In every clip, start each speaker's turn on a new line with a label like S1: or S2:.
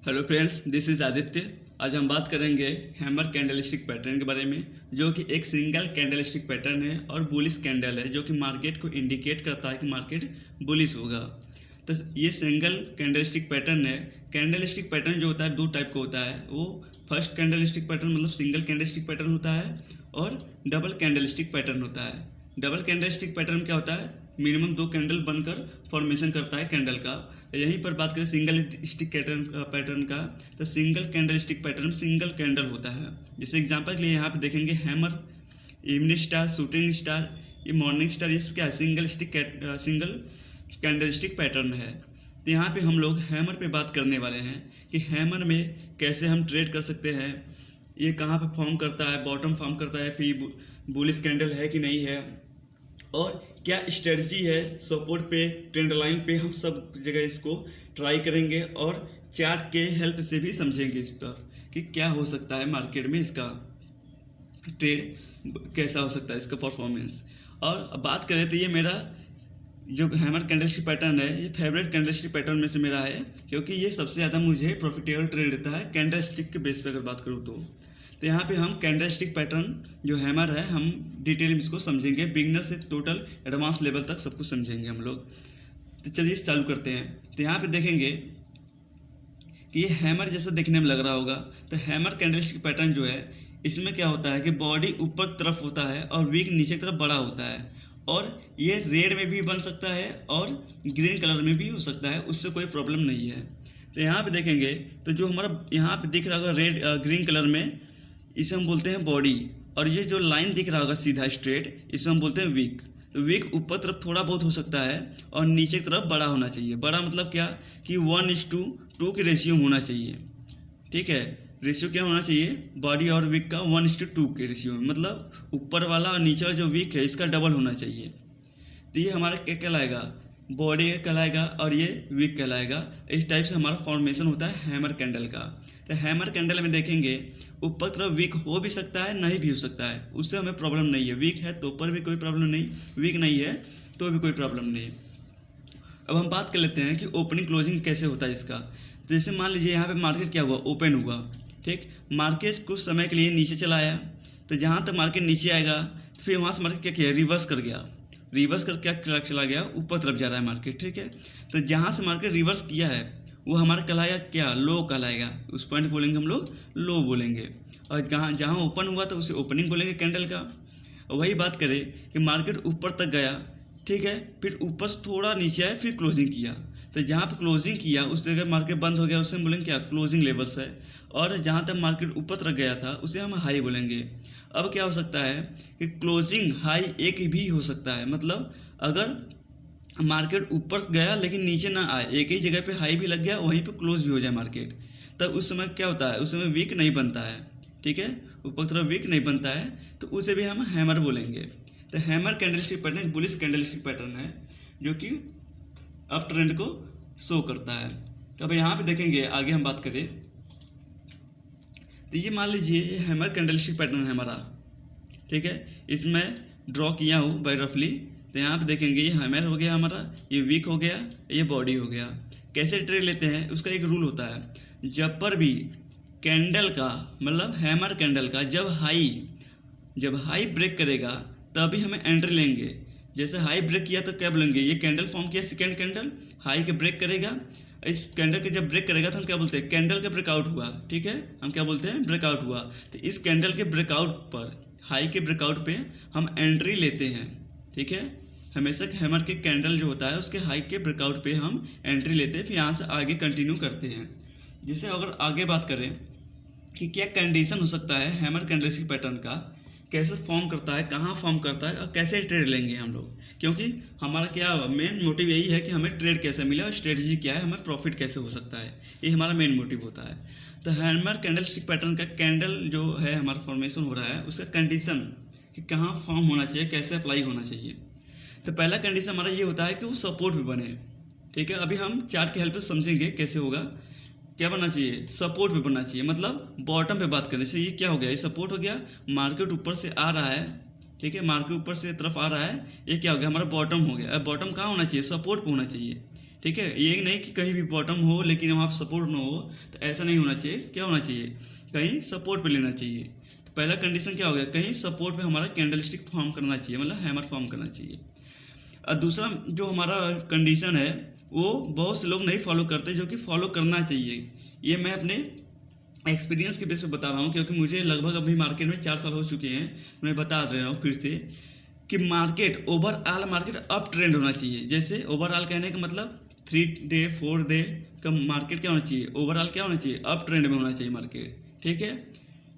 S1: Hello friends, this is Aditya. आज हम बात करेंगे हैमर कैंडलस्टिक पैटर्न के बारे में, जो कि एक सिंगल कैंडलस्टिक पैटर्न है और बुलिश कैंडल है, जो कि मार्केट को इंडिकेट करता है कि मार्केट बुलिश होगा। तो ये सिंगल कैंडलस्टिक पैटर्न है। कैंडलस्टिक पैटर्न जो होता है दो टाइप का होता है। वो फर्स्ट कैंडलस्टिक पैटर्न मतलब सिंगल कैंडलस्टिक पैटर्न होता है और डबल कैंडलस्टिक पैटर्न होता है। डबल कैंडलस्टिक पैटर्न क्या होता है? मिनिमम दो कैंडल बनकर फॉर्मेशन करता है कैंडल का। यहीं पर बात करें सिंगल स्टिक पैटर्न का, तो single candle stick pattern single candle होता है। जैसे एग्जांपल के लिए यहाँ पे देखेंगे hammer, evening star, shooting star, ये मॉर्निंग स्टार, ये सब क्या है? सिंगल कैंडल स्टिक पैटर्न है। तो यहाँ पे हम लोग हैमर पे बात करने वाले हैं कि हैमर में कैसे हम ट्रेड कर सकते हैं, ये कहाँ पे फॉर्म करता है, बॉटम फॉर्म करता है, फिर बुलिश कैंडल है कि नहीं है, और क्या स्ट्रेटजी है सपोर्ट पे, ट्रेंड लाइन पे। हम सब जगह इसको ट्राई करेंगे और चार्ट के हेल्प से भी समझेंगे इस पर कि क्या हो सकता है मार्केट में, इसका ट्रेड कैसा हो सकता है, इसका परफॉर्मेंस। और बात करें तो ये मेरा जो हैमर कैंडलस्टिक पैटर्न है, ये फेवरेट कैंडलस्टिक पैटर्न में से मेरा है, क्योंकि ये सबसे ज़्यादा मुझे प्रॉफिटेबल ट्रेड देता है कैंडलस्टिक के बेस पे अगर बात करूँ तो यहाँ पे हम कैंडलस्टिक पैटर्न जो हैमर है, हम डिटेल में इसको समझेंगे, बिगनर से टोटल एडवांस लेवल तक सब कुछ समझेंगे हम लोग। तो चलिए इस चालू करते हैं। तो यहाँ पे देखेंगे कि ये हैमर जैसा देखने में लग रहा होगा। तो हैमर कैंडलस्टिक पैटर्न जो है, इसमें क्या होता है कि बॉडी ऊपर की तरफ होता है और विक नीचे की तरफ बड़ा होता है, और ये रेड में भी बन सकता है और ग्रीन कलर में भी हो सकता है, उससे कोई प्रॉब्लम नहीं है। तो यहाँ पे देखेंगे तो जो हमारा यहाँ पे दिख रहा होगा रेड ग्रीन कलर में, इसे हम बोलते हैं बॉडी, और ये जो लाइन दिख रहा होगा सीधा स्ट्रेट, इसे हम बोलते हैं विक। तो विक ऊपर तरफ थोड़ा बहुत हो सकता है और नीचे की तरफ बड़ा होना चाहिए। बड़ा मतलब क्या कि 1:2 की रेशियो होना चाहिए। ठीक है, रेशियो क्या होना चाहिए? बॉडी और विक का 1:2 के रेशियो में, मतलब ऊपर वाला और नीचे वाला जो विक है इसका डबल होना चाहिए। तो ये हमारा क्या कहलाएगा? बॉडी कहलाएगा और ये विक कहलाएगा। इस टाइप से हमारा फॉर्मेशन होता है हैमर कैंडल का। तो हैमर कैंडल में देखेंगे ऊपर तरफ विक हो भी सकता है, नहीं भी हो सकता है, उससे हमें प्रॉब्लम नहीं है। विक है तो ऊपर भी कोई प्रॉब्लम नहीं, विक नहीं है तो भी कोई प्रॉब्लम नहीं। अब हम बात कर लेते हैं कि ओपनिंग क्लोजिंग कैसे होता है इसका। तो जैसे मान लीजिए यहाँ पे मार्केट क्या हुआ, ओपन हुआ। ठीक, मार्केट कुछ समय के लिए नीचे चला आया, तो जहाँ तक मार्केट नीचे आएगा तो फिर वहाँ से मार्केट क्या किया, रिवर्स कर गया। रिवर्स कर क्या चला गया, ऊपर तरफ जा रहा है मार्केट। ठीक है, तो जहाँ से मार्केट रिवर्स किया है वो हमारा कहलाएगा क्या, लो कहलाएगा। उस पॉइंट बोलेंगे हम लोग लो बोलेंगे, और जहाँ जहाँ ओपन हुआ तो उसे ओपनिंग बोलेंगे कैंडल का। वही बात करें कि मार्केट ऊपर तक गया, ठीक है, फिर ऊपर से थोड़ा नीचे आया, फिर क्लोजिंग किया, तो जहाँ पे क्लोजिंग किया उस जगह मार्केट बंद हो गया, उसे हम बोलेंगे क्या, क्लोजिंग लेवल्स है। और जहाँ तक मार्केट ऊपर तक गया था उसे हम हाई बोलेंगे। अब क्या हो सकता है कि क्लोजिंग हाई एक भी हो सकता है, मतलब अगर मार्केट ऊपर गया लेकिन नीचे ना आए, एक ही जगह पे हाई भी लग गया, वहीं पे क्लोज भी हो जाए मार्केट, तब उस समय क्या होता है, उस समय वीक नहीं बनता है। ठीक है, ऊपर तरफ वीक नहीं बनता है, तो उसे भी हम हैमर बोलेंगे। तो hammer candlestick pattern bullish candlestick pattern है, जो कि अप ट्रेंड को शो करता है। तो अब यहाँ पे देखेंगे, आगे हम बात करें तो ये मान लीजिए ये हैमर कैंडलस्टिक पैटर्न है हमारा। ठीक है, इसमें ड्रॉ किया हूँ बाय रफली। तो यहाँ पे देखेंगे ये हैमर हो गया हमारा, ये वीक हो गया, ये बॉडी हो गया। कैसे ट्रेड लेते हैं उसका एक रूल होता है, जब पर भी कैंडल का मतलब हैमर कैंडल का जब हाई ब्रेक करेगा तभी हमें एंट्री लेंगे। जैसे हाई ब्रेक किया तो क्या बोलेंगे, ये कैंडल फॉर्म किया, सेकेंड कैंडल हाई के ब्रेक करेगा, इस कैंडल के जब ब्रेक करेगा तो हम क्या बोलते हैं, कैंडल का ब्रेकआउट हुआ। ठीक है, हम क्या बोलते हैं, ब्रेकआउट हुआ। तो इस कैंडल के ब्रेकआउट पर, हाई के ब्रेकआउट पे हम एंट्री लेते हैं। ठीक है, हमेशा हैमर के कैंडल जो होता है उसके हाई के ब्रेकआउट पे हम एंट्री लेते हैं, फिर यहाँ से आगे कंटिन्यू करते हैं। जैसे अगर आगे बात करें कि क्या कंडीशन हो सकता है हैमर कैंडलस्टिक पैटर्न का, कैसे फॉर्म करता है, कहाँ फॉर्म करता है, और कैसे ट्रेड लेंगे हम लोग, क्योंकि हमारा क्या मेन मोटिव यही है कि हमें ट्रेड कैसे मिले और स्ट्रेटजी क्या है, हमें प्रॉफिट कैसे हो सकता है, ये हमारा मेन मोटिव होता है। तो हैमर कैंडलस्टिक पैटर्न का कैंडल जो है हमारा फॉर्मेशन हो रहा है, उसका कंडीशन कि कहाँ फॉर्म होना चाहिए, कैसे अप्लाई होना चाहिए। तो पहला कंडीशन हमारा ये होता है कि वो सपोर्ट भी बने। ठीक है, अभी हम चार्ट के हेल्प से समझेंगे कैसे होगा। क्या बनना चाहिए, सपोर्ट पे बनना चाहिए, मतलब बॉटम पे बात करें। जैसे ये क्या हो गया, ये सपोर्ट हो गया, मार्केट ऊपर से आ रहा है। ठीक है, मार्केट ऊपर से तरफ आ रहा है, ये क्या हो गया, हमारा बॉटम हो गया। अब बॉटम कहाँ होना चाहिए, सपोर्ट पे होना चाहिए। ठीक है, ये नहीं कि कहीं भी बॉटम हो लेकिन वहाँ सपोर्ट ना हो, तो ऐसा नहीं होना चाहिए। क्या होना चाहिए, कहीं सपोर्ट पे लेना चाहिए। तो पहला कंडीशन क्या हो गया, कहीं सपोर्ट पे हमारा कैंडलस्टिक फॉर्म करना चाहिए, मतलब हैमर फॉर्म करना चाहिए। और दूसरा जो हमारा कंडीशन है वो बहुत से लोग नहीं फॉलो करते, जो कि फॉलो करना चाहिए। ये मैं अपने एक्सपीरियंस के बेस पे बता रहा हूँ, क्योंकि मुझे लगभग अभी मार्केट में 4 साल हो चुके हैं। मैं बता रहा हूँ फिर से कि market overall market up trend होना चाहिए। जैसे ओवरऑल कहने का मतलब 3 डे 4 डे का मार्केट क्या होना चाहिए, ओवरऑल क्या होना चाहिए, अप ट्रेंड में होना चाहिए मार्केट। ठीक है,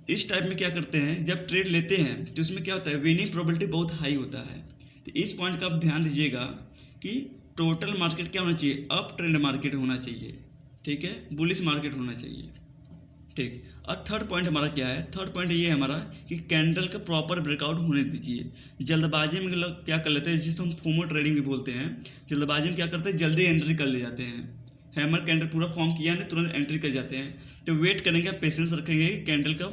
S1: इस टाइप में क्या करते हैं, जब ट्रेड लेते हैं तो उसमें क्या होता है, विनिंग प्रोबेबिलिटी बहुत हाई होता है। तो इस पॉइंट का आप ध्यान दीजिएगा कि टोटल मार्केट क्या होना चाहिए, अप ट्रेंड मार्केट होना चाहिए। ठीक है, बुलिश मार्केट होना चाहिए। ठीक, और थर्ड पॉइंट हमारा क्या है, थर्ड पॉइंट ये है हमारा कि कैंडल का प्रॉपर ब्रेकआउट होने दीजिए। जल्दबाजी में लोग क्या कर लेते हैं, जिसे हम फोमो ट्रेडिंग भी बोलते हैं, जल्दबाजी में क्या करते हैं, जल्दी एंट्री कर ले जाते हैं। हैमर कैंडल पूरा फॉर्म किया नहीं, तुरंत एंट्री कर जाते हैं। तो वेट करेंगे, पेशेंस रखेंगे कि कैंडल का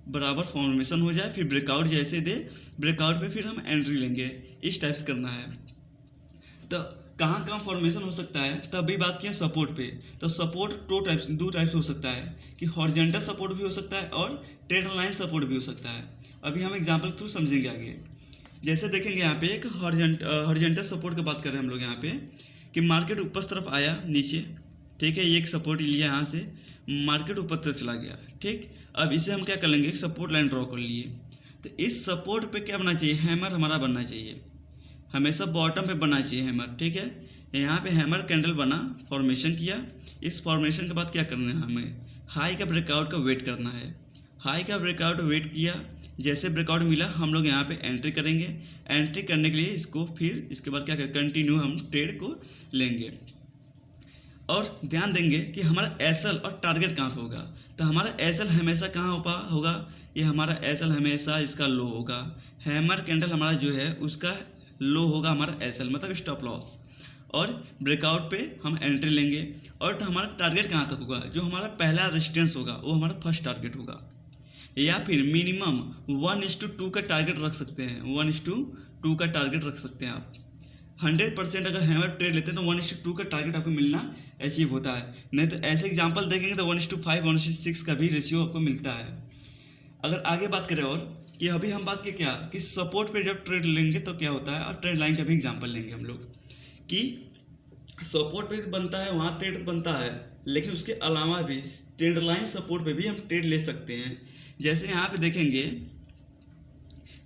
S1: बराबर फॉर्मेशन हो जाए, फिर ब्रेकआउट जैसे दे, ब्रेकआउट पे फिर हम एंट्री लेंगे। इस टाइप से करना है। तो कहाँ कहाँ फॉर्मेशन हो सकता है, तो अभी बात किया सपोर्ट पे। तो सपोर्ट दो टाइप्स हो सकता है कि हॉरिजॉन्टल सपोर्ट भी हो सकता है और ट्रेंड लाइन सपोर्ट भी हो सकता है। अभी हम एग्जांपल थ्रू समझेंगे आगे। जैसे देखेंगे यहाँ पे एक हॉरिजॉन्टल सपोर्ट की बात कर रहे हैं हम लोग यहाँ पे, कि मार्केट ऊपर तरफ आया नीचे। ठीक है, ये एक सपोर्ट लिया यहाँ से, मार्केट ऊपर तरफ चला गया। ठीक, अब इसे हम क्या कर लेंगे, एक सपोर्ट लाइन ड्रॉ कर लिए। तो इस सपोर्ट पे क्या बनना चाहिए, हैमर हमारा बनना चाहिए, हमेशा बॉटम पे बनना चाहिए हैमर। ठीक है, यहाँ पे हैमर कैंडल बना, फॉर्मेशन किया। इस फॉर्मेशन के बाद क्या करना है, हमें हाई का ब्रेकआउट का वेट करना है। हाई का ब्रेकआउट वेट किया, जैसे ब्रेकआउट मिला हम लोग यहाँ पे एंट्री करेंगे। एंट्री करने के लिए इसको फिर इसके बाद क्या करें, कंटिन्यू हम ट्रेड को लेंगे। और ध्यान देंगे कि हमारा एसएल और टारगेट कहाँ पे होगा। तो हमारा एसएल हमेशा कहाँ होगा, ये हमारा एसएल हमेशा इसका लो होगा। हैमर कैंडल हमारा जो है उसका लो होगा हमारा एसएल, मतलब स्टॉप लॉस। और ब्रेकआउट पे हम एंट्री लेंगे। और हमारा टारगेट कहाँ तक होगा, जो हमारा पहला रेजिस्टेंस होगा वो हमारा फर्स्ट टारगेट होगा। या फिर मिनिमम 1:2 का टारगेट रख सकते हैं, 1:2 का टारगेट रख सकते हैं आप। 100% अगर हैमर ट्रेड लेते हैं तो 1:2 का टारगेट आपको मिलना अचीव होता है। नहीं तो ऐसे एग्जांपल देखेंगे तो 1:5 1:6 का भी रेशियो आपको मिलता है। अगर आगे बात करें और कि अभी हम बात क्या कि सपोर्ट पे जब ट्रेड लेंगे तो क्या होता है, और ट्रेड लाइन का भी एग्जांपल लेंगे हम लोग कि सपोर्ट पे बनता है वहाँ ट्रेड बनता है, लेकिन उसके अलावा भी ट्रेड लाइन सपोर्ट पे भी हम ट्रेड ले सकते हैं। जैसे यहाँ पे देखेंगे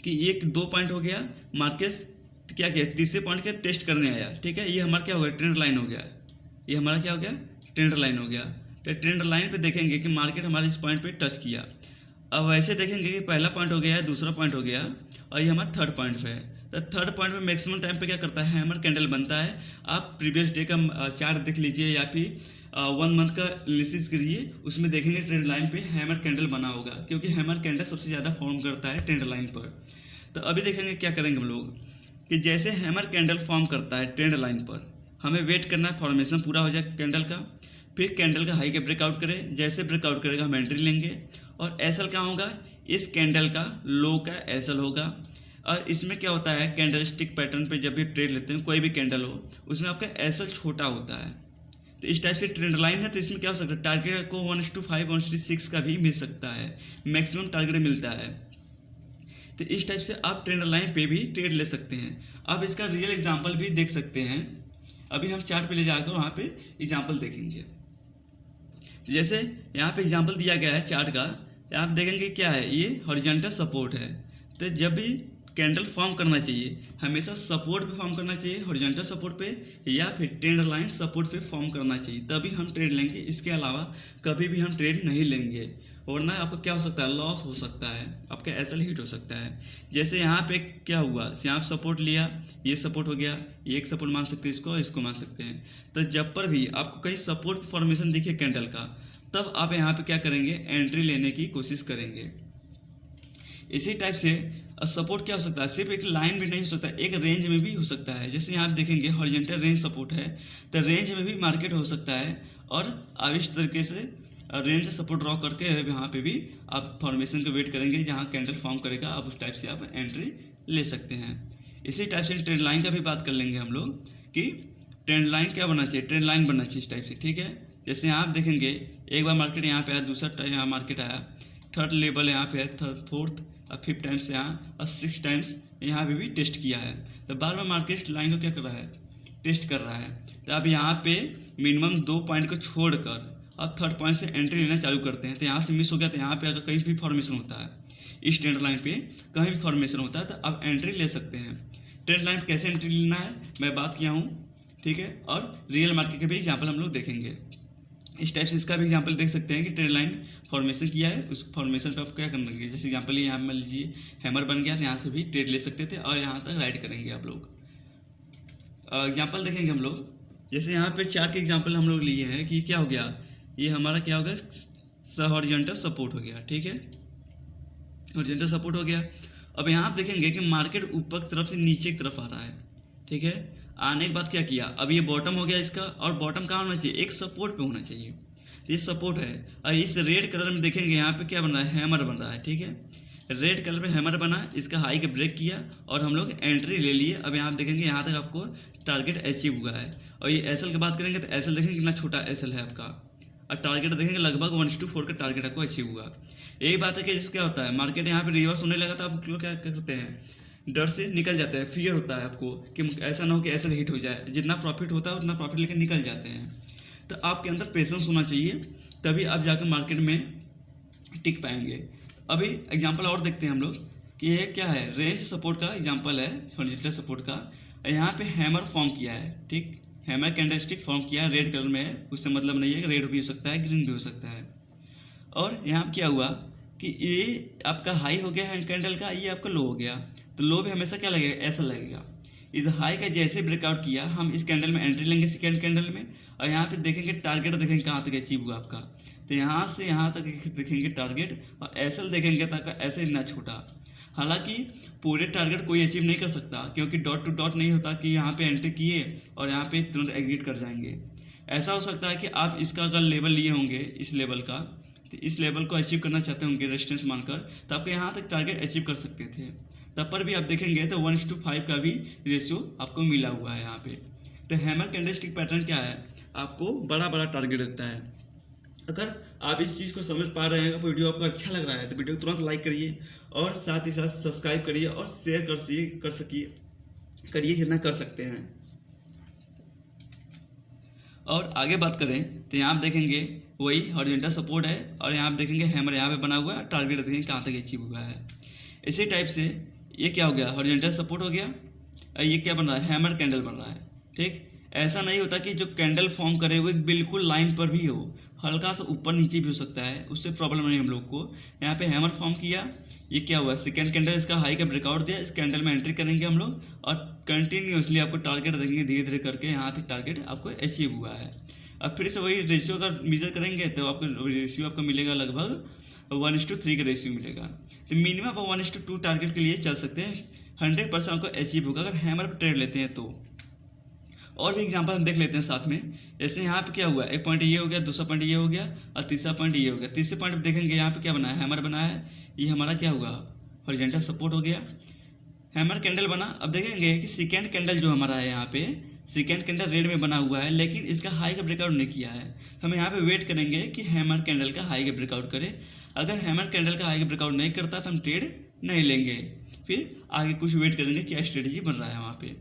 S1: कि एक 2 पॉइंट हो गया, मार्केट क्या किया, तीसरे पॉइंट के टेस्ट करने आया। ठीक है, ये हमारा क्या हो गया, ट्रेंड लाइन हो गया। ये हमारा क्या हो गया, ट्रेंड लाइन हो गया। तो ट्रेंड लाइन पे देखेंगे कि मार्केट हमारे इस पॉइंट पे टच किया। अब ऐसे देखेंगे कि पहला पॉइंट हो गया है, दूसरा पॉइंट हो गया, और ये हमारा थर्ड पॉइंट पे है। तो थर्ड पॉइंट में मैक्सिमम टाइम पे क्या करता है, हैमर कैंडल बनता है। आप प्रीवियस डे का चार्ट देख लीजिए या फिर 1 मंथ का एनालिसिस करिए, उसमें देखेंगे ट्रेंड लाइन पे हैमर कैंडल बना होगा, क्योंकि हैमर कैंडल सबसे ज़्यादा फॉर्म करता है ट्रेंड लाइन पर। तो अभी देखेंगे क्या करेंगे हम लोग कि जैसे हैमर कैंडल फॉर्म करता है ट्रेंड लाइन पर, हमें वेट करना है फॉर्मेशन पूरा हो जाए कैंडल का। फिर कैंडल का हाई का ब्रेकआउट करें, जैसे ब्रेकआउट करेगा हम एंट्री लेंगे। और एसएल क्या होगा, इस कैंडल का लो का एसएल होगा। और इसमें क्या होता है, कैंडल स्टिक पैटर्न पे जब भी ट्रेड लेते हैं, कोई भी कैंडल हो, उसमें आपका एसएल छोटा होता है। तो इस टाइप से ट्रेंड लाइन है, तो इसमें क्या हो सकता है, टारगेट को 1:5 1:6 का भी मिल सकता है, मैक्सिमम टारगेट मिलता है। तो इस टाइप से आप ट्रेंड लाइन पे भी ट्रेड ले सकते हैं। आप इसका रियल एग्जांपल भी देख सकते हैं। अभी हम चार्ट पे ले जाकर वहाँ पे एग्जांपल देखेंगे। जैसे यहाँ पे एग्जांपल दिया गया है चार्ट का, आप देखेंगे क्या है, ये हॉरिजॉन्टल सपोर्ट है। तो जब भी कैंडल फॉर्म करना चाहिए, हमेशा सपोर्ट पे फॉर्म करना चाहिए, हॉरिजॉन्टल सपोर्ट पे, या फिर ट्रेंड लाइन सपोर्ट पे फॉर्म करना चाहिए, तभी हम ट्रेड लेंगे। इसके अलावा कभी भी हम ट्रेड नहीं लेंगे, वरना आपको क्या हो सकता है, लॉस हो सकता है, आपका एसएल हिट हो सकता है। जैसे यहाँ पे क्या हुआ, यहाँ सपोर्ट लिया, ये सपोर्ट हो गया, ये एक सपोर्ट मान सकते हैं, इसको मान सकते हैं। तो जब पर भी आपको कहीं सपोर्ट फॉर्मेशन दिखे कैंडल का, तब आप यहाँ पे क्या करेंगे, एंट्री लेने की कोशिश करेंगे। इसी टाइप से सपोर्ट क्या हो सकता है, सिर्फ एक लाइन भी नहीं हो सकता, एक रेंज में भी हो सकता है। जैसे यहाँ आप देखेंगे हॉरिजॉन्टल रेंज सपोर्ट है, तो रेंज में भी मार्केट हो सकता है। और अब इस तरीके से रेंज सपोर्ट ड्रॉ करके यहाँ पे भी आप फॉर्मेशन का वेट करेंगे, जहाँ कैंडल फॉर्म करेगा, आप उस टाइप से आप एंट्री ले सकते हैं। इसी टाइप से ट्रेंड लाइन का भी बात कर लेंगे हम लोग कि ट्रेंड लाइन क्या बनना चाहिए, ट्रेंड लाइन बनना चाहिए इस टाइप से, ठीक है। जैसे यहाँ आप देखेंगे एक बार मार्केट यहाँ पे आया, दूसरा यहाँ मार्केट आया, थर्ड लेवल यहाँ पे है, थर्ड फोर्थ और फिफ्थ टाइम्स यहाँ और 6 टाइम्स यहाँ पे भी टेस्ट किया है। तो बार बार मार्केट लाइन को क्या कर रहा है, टेस्ट कर रहा है। तो अब यहाँ पे मिनिमम 2 पॉइंट को छोड़कर अब थर्ड पॉइंट से एंट्री लेना चालू करते हैं। तो यहाँ से मिस हो गया, तो यहाँ पे अगर कहीं भी फॉर्मेशन होता है, इस ट्रेंड लाइन पे कहीं भी फॉर्मेशन होता है, तो अब एंट्री ले सकते हैं। ट्रेंड लाइन कैसे एंट्री लेना है मैं बात किया हूँ, ठीक है। और रियल मार्केट के भी एग्जाम्पल हम लोग देखेंगे। इस टाइप से इसका भी एग्जांपल देख सकते हैं कि ट्रेंड लाइन फॉर्मेशन किया है, उस फॉर्मेशन पे आप क्या करेंगे। जैसे एग्जांपल यहाँ मान लीजिए हैमर बन गया, तो यहाँ से भी ट्रेड ले सकते थे और यहाँ तक राइड करेंगे आप लोग। एग्जांपल देखेंगे हम लोग, जैसे यहाँ पे चार्ट के एग्जांपल हम लोग लिए हैं कि क्या हो गया, ये हमारा क्या हो गया, हॉरिजॉन्टल सपोर्ट हो गया, ठीक है, हॉरिजॉन्टल सपोर्ट हो गया। अब यहाँ आप देखेंगे कि मार्केट ऊपर की तरफ से नीचे की तरफ आ रहा है, ठीक है। आने के बाद क्या किया, अब ये बॉटम हो गया इसका, और बॉटम कहाँ होना चाहिए, एक सपोर्ट पे होना चाहिए। तो ये सपोर्ट है, और इस रेड कलर में देखेंगे यहाँ पे क्या बन रहा है, हैमर बन रहा है, ठीक है। रेड कलर पे हैमर बना, इसका हाई के ब्रेक किया और हम लोग एंट्री ले लिए। अब यहाँ देखेंगे यहाँ तक आपको टारगेट अचीव हुआ है। और ये एसएल की बात करेंगे तो एसएल देखेंगे कितना छोटा एसएल है आपका, और टारगेट देखेंगे लगभग 1:4 का टारगेट आपको अचीव हुआ। यही बात है कि जैसे क्या होता है, मार्केट यहाँ पे रिवर्स होने लगा तो आप लोग क्या करते हैं, डर से निकल जाते हैं, फियर होता है आपको कि ऐसा ना हो कि ऐसा हिट हो जाए। जितना प्रॉफिट होता है उतना प्रॉफिट लेकर निकल जाते हैं। तो आपके अंदर पेशेंस होना चाहिए, तभी आप जाकर मार्केट में टिक पाएंगे। अभी एग्जांपल और देखते हैं हम लोग कि ये क्या है, रेंज सपोर्ट का एग्जांपल है, हॉरिजॉन्टल सपोर्ट का। यहाँ पे हैमर फॉर्म किया है, ठीक, हैमर कैंडलस्टिक फॉर्म किया है, रेड कलर में है, उससे मतलब नहीं है कि रेड भी हो सकता है, ग्रीन भी हो सकता है। और यहाँ क्या हुआ कि ये आपका हाई हो गया है कैंडल का, ये आपका लो हो गया। तो लो भी हमेशा क्या लगेगा, ऐसा लगेगा। इस हाई का जैसे ब्रेकआउट किया, हम इस कैंडल में एंट्री लेंगे सेकेंड कैंडल में, और यहाँ पे देखेंगे टारगेट, देखेंगे कहाँ तक अचीव हुआ आपका। तो यहाँ से यहाँ तक देखेंगे टारगेट, और एसएल देखेंगे तक ऐसे इतना छोटा। हालांकि पूरे टारगेट कोई अचीव नहीं कर सकता, क्योंकि डॉट टू डॉट नहीं होता कि यहाँ पे एंट्री किए और यहाँ पे तुरंत एग्जिट कर जाएंगे। ऐसा हो सकता है कि आप इसका अगर लेवल लिए होंगे, इस लेवल का, तो इस लेवल को अचीव करना चाहते होंगे रेजिस्टेंस मानकर, तो आपको यहाँ तक टारगेट अचीव कर सकते थे। तब पर भी आप देखेंगे तो 1:5 का भी रेशियो आपको मिला हुआ है यहाँ पे। तो हैमर कैंडलस्टिक पैटर्न क्या है, आपको बड़ा बड़ा टारगेट देता है। अगर आप इस चीज़ को समझ पा रहे हैं, वीडियो आपको अच्छा लग रहा है तो वीडियो को तुरंत लाइक करिए, और साथ ही साथ सब्सक्राइब करिए और शेयर करिए जितना कर सकते हैं। और आगे बात करें तो यहाँ आप देखेंगे वही हॉरिजॉन्टल सपोर्ट है, और यहाँ आप देखेंगे हैमर यहाँ पे बना हुआ है, टारगेट देखेंगे कहाँ तक अचीव हुआ है। इसी टाइप से ये क्या हो गया, हॉरिजॉन्टल सपोर्ट हो गया, और ये क्या बन रहा है, हैमर कैंडल बन रहा है, ठीक। ऐसा नहीं होता कि जो कैंडल फॉर्म करे हुए बिल्कुल लाइन पर भी हो, हल्का सा ऊपर नीचे भी हो सकता है, उससे प्रॉब्लम नहीं हम लोग को। यहाँ पे हैमर फॉर्म किया, ये क्या हुआ, सेकेंड कैंडल इसका हाई का ब्रेकआउट दिया, इस कैंडल में एंट्री करेंगे हम लोग, और कंटिन्यूसली आपको टारगेट देखेंगे धीरे धीरे करके यहाँ तक टारगेट आपको अचीव हुआ है। अब फिर से वही रेशियो का मेजर करेंगे तो आपको रेशियो आपको मिलेगा लगभग 1:3 का रेशियो मिलेगा। तो मिनिमम आप 1:2 टारगेट के लिए चल सकते हैं, 100% आपको अचीव होगा अगर हैमर पर ट्रेड लेते हैं तो। और भी एग्जांपल हम देख लेते हैं साथ में। जैसे यहाँ पे क्या हुआ, एक पॉइंट ये हो गया, दूसरा पॉइंट ये हो गया, और तीसरा पॉइंट ये हो गया। तीसरे पॉइंट पे देखेंगे यहाँ पे क्या बना है, हैमर बना है, ये हमारा क्या हुआ, हॉरिजॉन्टल सपोर्ट हो गया, हैमर कैंडल बना। अब देखेंगे कि सेकेंड कैंडल जो हमारा है, यहाँ पे सेकेंड कैंडल रेड में बना हुआ है, लेकिन इसका हाई का ब्रेकआउट नहीं किया है। तो हम यहाँ पे वेट करेंगे कि हैमर कैंडल का हाई का ब्रेकआउट करे। अगर हैमर कैंडल का हाई का ब्रेकआउट नहीं करता तो हम ट्रेड नहीं लेंगे, फिर आगे कुछ वेट करेंगे क्या स्ट्रेटजी बन रहा है वहाँ पे।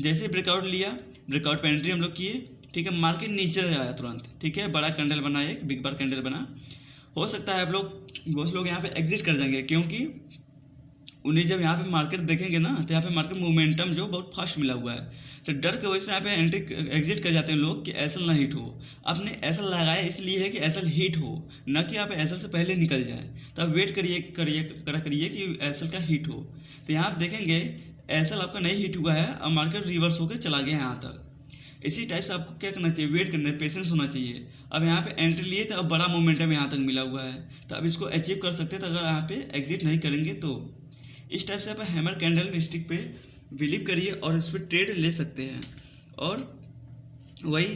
S1: जैसे ब्रेकआउट लिया, ब्रेकआउट पे एंट्री हम लोग किए, ठीक है, मार्केट नीचे आया तुरंत, ठीक है, बड़ा कैंडल बना, एक बिग बार कैंडल बना। हो सकता है आप लोग बहुत लोग यहाँ पे एग्जिट कर जाएंगे, क्योंकि उन्हें जब यहाँ पे मार्केट देखेंगे ना तो यहाँ पे मार्केट मोमेंटम जो बहुत फास्ट मिला हुआ है, तो डर की वजह से यहाँ पे एंट्री एग्जिट कर जाते हैं लोग कि एसएल ना हिट हो। आपने एसएल लगाया इसलिए है कि एसएल हिट हो, न कि आप एसएल से पहले निकल जाए। तो आप वेट करिए कि एसएल का हिट हो। तो यहाँ आप देखेंगे एसएल आपका नहीं हिट हुआ है और मार्केट रिवर्स होकर चला गया यहाँ तक। इसी टाइप से आपको क्या करना चाहिए, वेट करना है, पेशेंस होना चाहिए। अब यहाँ पे एंट्री लिए तो अब बड़ा मोमेंटम यहाँ तक मिला हुआ है, तो अब इसको अचीव कर सकते हैं। तो अगर यहाँ पे एग्जिट नहीं करेंगे तो इस टाइप से आप हैमर कैंडल स्टिक पे बिलीव करिए और इस पर ट्रेड ले सकते हैं। और वही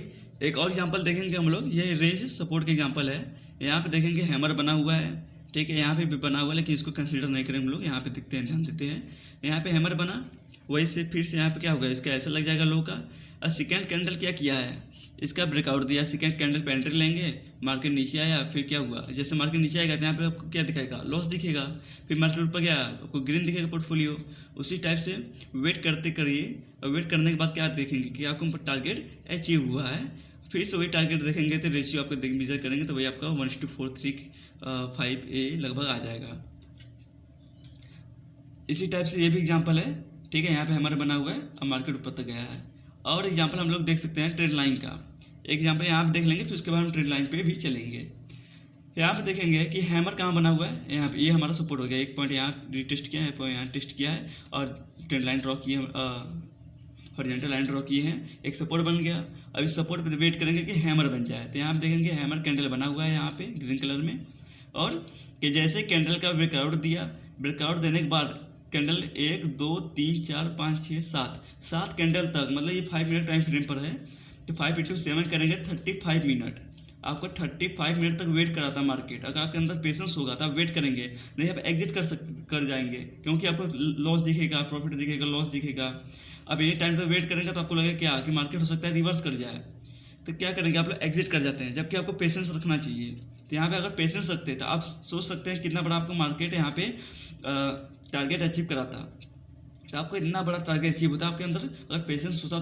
S1: एक और एग्जांपल देखेंगे हम लोग, ये रेंज सपोर्ट का एग्जांपल है। यहाँ पे देखेंगे हैमर बना हुआ है, ठीक है, यहाँ पे भी बना हुआ है, लेकिन इसको कंसीडर नहीं करेंगे हम लोग। यहाँ पे दिखते हैं, ध्यान देते हैं, यहाँ पे हैमर बना, वही से फिर से यहाँ पे क्या होगा, इसका ऐसा लग जाएगा लो का, और सेकेंड कैंडल क्या किया है, इसका ब्रेकआउट दिया, सेकेंड कैंडल पे एंट्री लेंगे, मार्केट नीचे आया, फिर क्या हुआ, जैसे मार्केट नीचे आएगा तो यहाँ पे आपको क्या दिखाएगा, लॉस दिखेगा, फिर मार्केट ऊपर गया आपको ग्रीन दिखेगा पोर्टफोलियो। उसी टाइप से वेट करते करिए, और वेट करने के बाद क्या देखेंगे कि आपको टारगेट अचीव हुआ है, फिर से वही टारगेट देखेंगे तो रेशियो आपको मेजर करेंगे तो वही आपका 1:435 लगभग आ जाएगा। इसी टाइप से ये भी एग्जांपल है, ठीक है, यहाँ पे हमारा बना हुआ है और मार्केट ऊपर तक गया है। और एग्जांपल हम लोग देख सकते हैं ट्रेंड लाइन का, एक एग्जांपल यहाँ पे देख लेंगे, फिर उसके बाद हम ट्रेंड लाइन पे भी चलेंगे। यहाँ पे देखेंगे कि हैमर कहाँ बना हुआ है, यहाँ पे ये हमारा सपोर्ट हो गया, एक पॉइंट यहाँ रिटेस्ट किया है, पॉइंट यहाँ टेस्ट किया है और ट्रेंड लाइन ड्रॉ की है, हॉरिजॉन्टल लाइन ड्रॉ की है, एक सपोर्ट बन गया। अब इस सपोर्ट पे वेट करेंगे कि हैमर बन जाए, तो यहाँ पे देखेंगे हैमर कैंडल बना हुआ है यहाँ पे ग्रीन कलर में, और कि जैसे कैंडल का ब्रेकआउट दिया, ब्रेकआउट देने के बाद कैंडल 1 2 3 4 5 6 7 कैंडल तक, मतलब ये 5 मिनट टाइम फ्रेम पर है, तो 5 × 7 करेंगे 35 मिनट। आपको 35 मिनट तक वेट करा था मार्केट, अगर आपके अंदर पेशेंस होगा तो आप वेट करेंगे, नहीं आप एग्जिट कर जाएंगे, क्योंकि आपको लॉस दिखेगा, प्रॉफिट दिखेगा, लॉस दिखेगा। अब एनी टाइम तक वेट करेंगे तो आपको लगेगा क्या कि मार्केट हो सकता है रिवर्स कर जाए, तो क्या करेंगे आप लोग एग्जिट कर जाते हैं, जबकि आपको पेशेंस रखना चाहिए। तो यहाँ पे अगर पेशेंस रखते तो आप सोच सकते हैं कितना बड़ा आपको मार्केट यहाँ पे टारगेट अचीव कराता, तो आपको इतना बड़ा टारगेट अचीव होता आपके अंदर अगर पेशेंस होता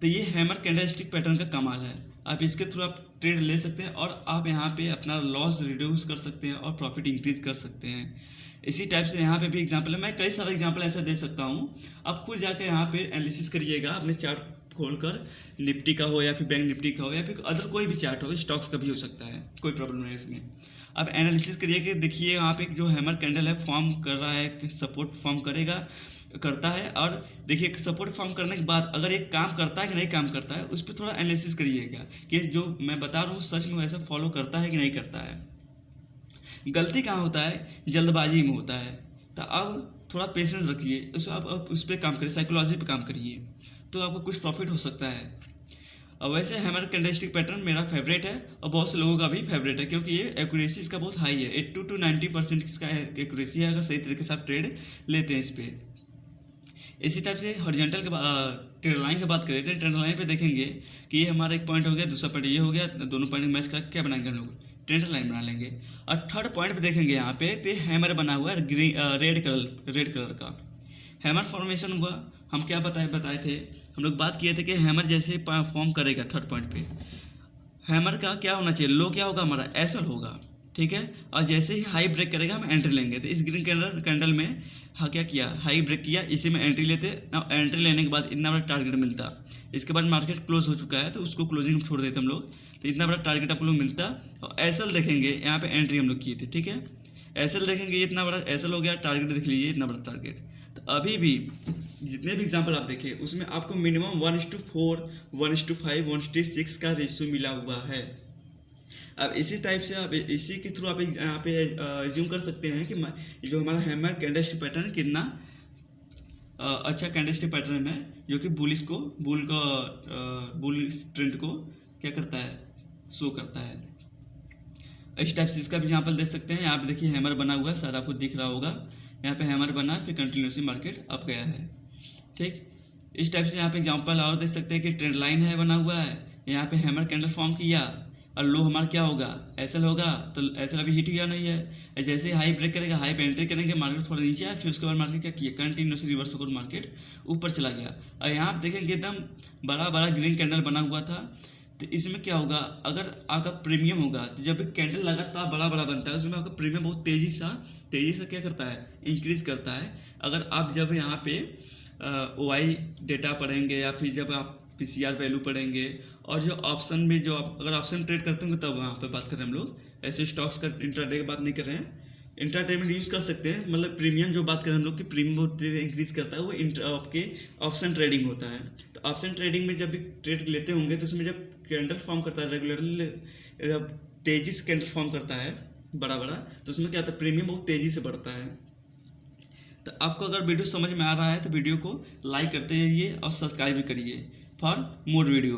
S1: तो ये हैमर कैंडलस्टिक पैटर्न का कमाल है। आप इसके थ्रू आप ट्रेड ले सकते हैं और आप यहाँ पे अपना लॉस रिड्यूस कर सकते हैं और प्रॉफिट इंक्रीज कर सकते हैं। इसी टाइप से यहाँ पे भी एग्जांपल है, मैं कई सारे एग्जांपल ऐसा दे सकता हूँ, आप खुद जाकर यहाँ पे एनालिसिस करिएगा अपने चार्ट खोलकर, निफ्टी का हो या फिर बैंक निफ्टी का हो या फिर अदर कोई भी चार्ट हो, स्टॉक्स का भी हो सकता है, कोई प्रॉब्लम नहीं इसमें। अब एनालिसिस करिए कि देखिए यहाँ पे जो हैमर कैंडल है फॉर्म कर रहा है, सपोर्ट फॉर्म करता है, और देखिए सपोर्ट फॉर्म करने के बाद अगर एक काम करता है कि नहीं काम करता है, उस पर थोड़ा एनालिसिस करिएगा कि जो मैं बता रहा हूँ सच में वैसा फॉलो करता है कि नहीं करता है। गलती कहाँ होता है, जल्दबाजी में होता है। तो अब थोड़ा पेशेंस रखिए, आप उस पर काम करिए, साइकोलॉजी पे काम करिए, तो आपको कुछ प्रॉफिट हो सकता है। और वैसे हैमर कैंडलस्टिक पैटर्न मेरा फेवरेट है और बहुत से लोगों का भी फेवरेट है, क्योंकि ये एक्यूरेसी इसका बहुत हाई है, 80 to 90% इसका एक्यूरेसी है, अगर सही तरीके से आप ट्रेड लेते हैं इस पर। इसी टाइप से हॉरिजॉन्टल के ट्रेंड लाइन की बात करें तो ट्रेंड लाइन पे देखेंगे कि ये हमारा एक पॉइंट हो गया, दूसरा पॉइंट ये हो गया, दोनों पॉइंट मैच करके क्या बनाएंगे हम लोग, ट्रेंड लाइन बना लेंगे। और थर्ड पॉइंट पे देखेंगे यहाँ पे तो हैमर बना हुआ है रेड कलर का हैमर फॉर्मेशन हुआ। हम क्या बताए थे, हम लोग बात किए थे कि हैमर जैसे फॉर्म करेगा थर्ड पॉइंट पे, हैमर का क्या होना चाहिए, लो क्या होगा हमारा, एसल होगा, ठीक है। और जैसे ही हाई ब्रेक करेगा हम एंट्री लेंगे, तो इस ग्रीन कैंडल में हाँ क्या किया, हाई ब्रेक किया, इसी में एंट्री लेते, और एंट्री लेने के बाद इतना बड़ा टारगेट मिलता। इसके बाद मार्केट क्लोज हो चुका है तो उसको क्लोजिंग छोड़ देते हम लोग, तो इतना बड़ा टारगेट आप लोग मिलता। और एसल देखेंगे, यहाँ पे एंट्री हम लोग किए थे, ठीक है। एसल देखेंगे, ये इतना बड़ा एसल हो गया, टारगेट देख लीजिए इतना बड़ा टारगेट। तो अभी भी जितने भी एग्जाम्पल आप देखें उसमें आपको मिनिमम 1:4, 1:5, 1:6 का रेशियो मिला हुआ है। अब इसी टाइप से आप इसी के थ्रू आप यहाँ पे एज्यूम कर सकते हैं कि जो हमारा हैमर कैंडलस्टिक पैटर्न कितना अच्छा कैंडलस्टिक पैटर्न है, जो कि बुल ट्रेंड को क्या करता है, शो करता है। इस टाइप से इसका भी एग्जाम्पल दे सकते हैं। यहाँ पे देखिए हैमर बना हुआ है, शायद आपको दिख रहा होगा, यहाँ पे हैमर बना फिर कंटिन्यूसली मार्केट अप गया है, ठीक। इस टाइप से यहाँ पे एग्जांपल और देख सकते हैं कि ट्रेंड लाइन है बना हुआ है, यहाँ पे हैमर कैंडल फॉर्म किया और लो हमारा क्या होगा, एसल होगा, तो एसल अभी हिट किया नहीं है। जैसे हाई ब्रेक करेगा, हाई पे एंट्री करेंगे, मार्केट थोड़ा नीचे आया, फिर उसके बाद मार्केट क्या किया, कंटिन्यूसली रिवर्स होकर मार्केट ऊपर चला गया। और यहाँ आप देखेंगे एकदम बड़ा बड़ा ग्रीन कैंडल बना हुआ था। तो इसमें क्या होगा, अगर आपका प्रीमियम होगा तो जब भी कैंडल लगातार बड़ा बड़ा बनता है उसमें आपका प्रीमियम बहुत तेज़ी से क्या करता है, इंक्रीज करता है। अगर आप जब यहाँ पे OI डेटा पढ़ेंगे या फिर जब आप PCR वैल्यू पढ़ेंगे, और जो ऑप्शन में जो आप अगर ऑप्शन ट्रेड करते होंगे तब वहाँ पे बात करें हम लोग, ऐसे स्टॉक्स का इंट्राडे की बात नहीं कर रहे हैं, इंट्राडे में यूज़ कर सकते हैं। मतलब प्रीमियम जो बात करें हम लोग कि प्रीमियम बहुत इंक्रीज करता है, वो आपके ऑप्शन ट्रेडिंग होता है। तो ऑप्शन ट्रेडिंग में जब भी ट्रेड लेते होंगे तो उसमें जब कैंडल फॉर्म करता है रेगुलरली, जब तेज़ी से कैंडल फॉर्म करता है बड़ा बड़ा, तो उसमें क्या होता है, प्रीमियम बहुत तेज़ी से बढ़ता है। तो आपको अगर वीडियो समझ में आ रहा है तो वीडियो को लाइक करते रहिए और सब्सक्राइब भी करिए फॉर मोर वीडियो।